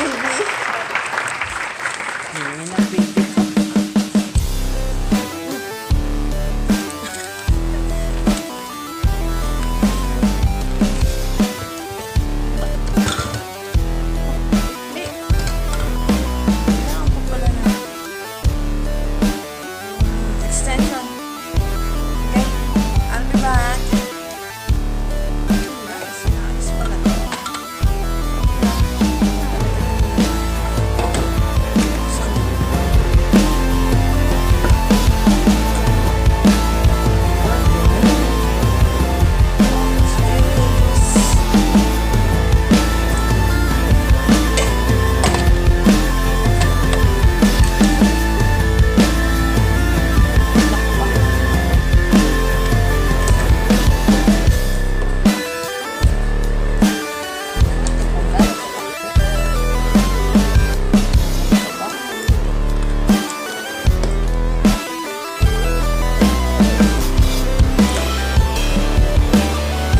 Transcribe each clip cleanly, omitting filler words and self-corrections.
baby. Hingi ng baby ko. Extension. Okay, I'll be back. Guys, naalis pala to.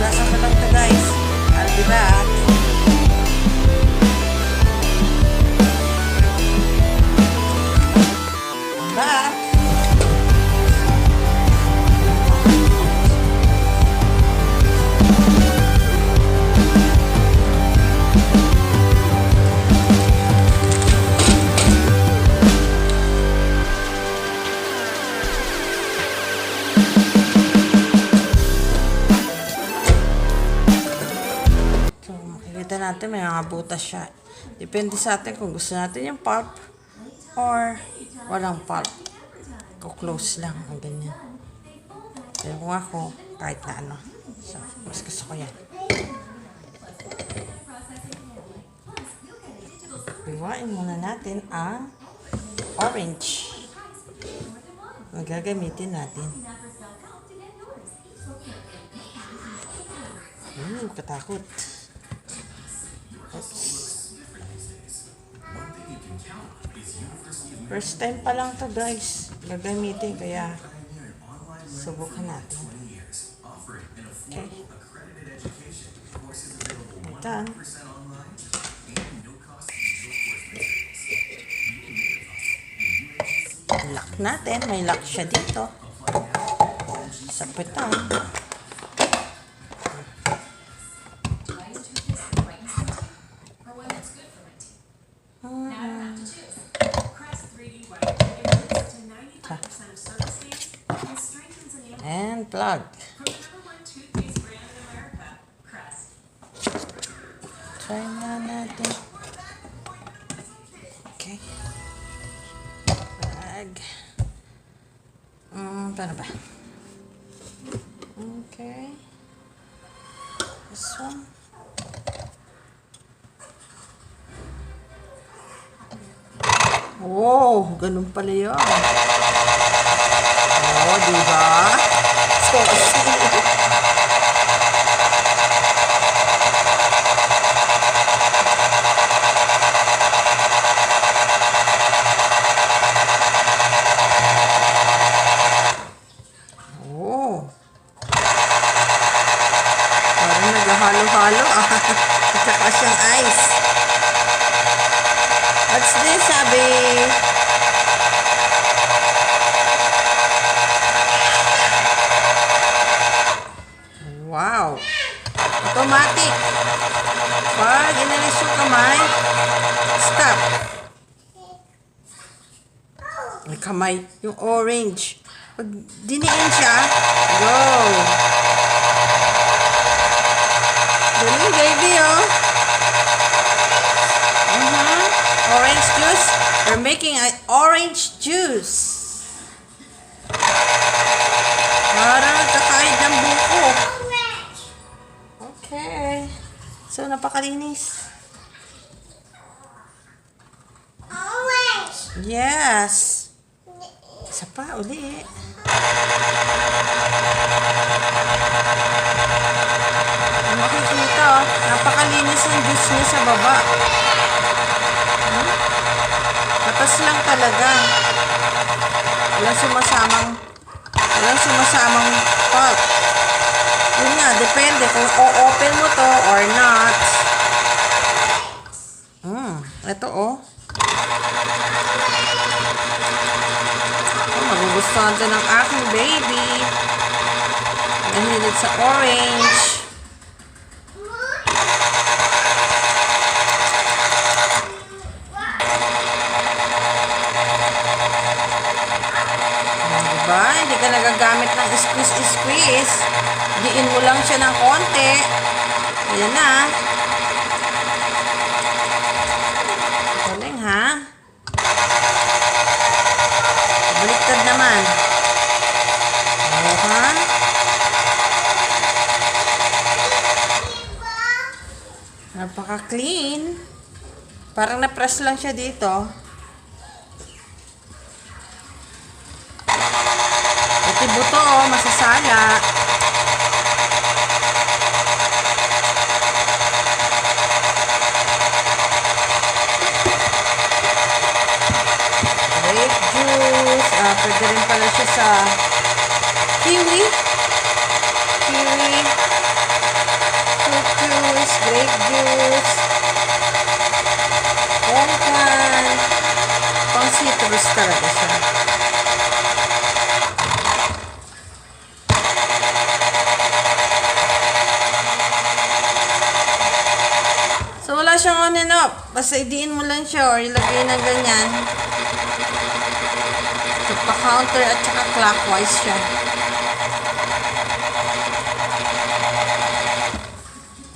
Basa pa lang to, guys. I'll be back. I'm back. So, makikita natin may mga butas siya. Depende sa atin kung gusto natin yung pulp or walang pulp. Close lang, ang ganyan. Pero kung ako, kahit na ano. So, mas gusto ko yan. Iwain muna natin ang orange. Magagamitin natin. Katakot. Oops. First time pa lang to, guys. Gagamitin, kaya subukan natin. Okay. Done. Lock natin. May lock siya dito. Sa putan. And plug. Try na natin. Okay. Plug. Paano ba? Okay. This one. Wow, ganun pala yun. Oh, diba? So, oh. Parang naghahalo-halo. At saka siyang ice. What's this, sabi? Wow! Automatic! Pag inalis yung kamay, stop! May kamay, yung orange. Pag diniin siya, go! Galing, baby, oh! Orange juice. We're making an orange juice. Parang kakain ng buko. Okay. So, napakalinis. Orange. Yes. Isa pa, uli. Makikita, oh. Napakalinis ang juice niya sa baba. Patas lang talaga. Walang sumasamang pulp. Yun nga, depende kung o-open mo to or not. Ito, oh. Magugustuhan to ng aking baby. Mahilig sa orange. Diba? Hindi ka nagagamit ng squeeze. Diin mo lang siya ng konti. Ayan na. Galing, ha? Baliktad naman. Ha? Napaka-clean. Parang na-press lang siya dito. Ito buto, oh, masasala. Grape juice. Pwede rin pala siya sa kiwi. Fruit juice, grape juice, pongkan. Pang citrus talaga siya. So, wala siyang on and off. Basta idiin mo lang siya or ilagay na ganyan. So, pa-counter at saka clockwise siya.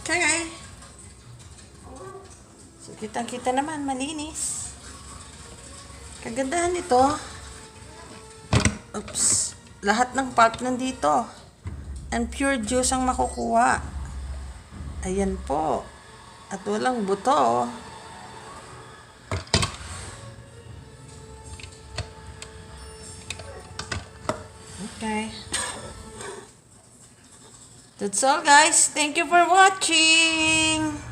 Okay. So, kitang-kita naman, malinis. Kagandahan nito. Oops. Lahat ng pulp nandito. And pure juice ang makukuha. Ayan po. At walang buto. Okay. That's all, guys. Thank you for watching.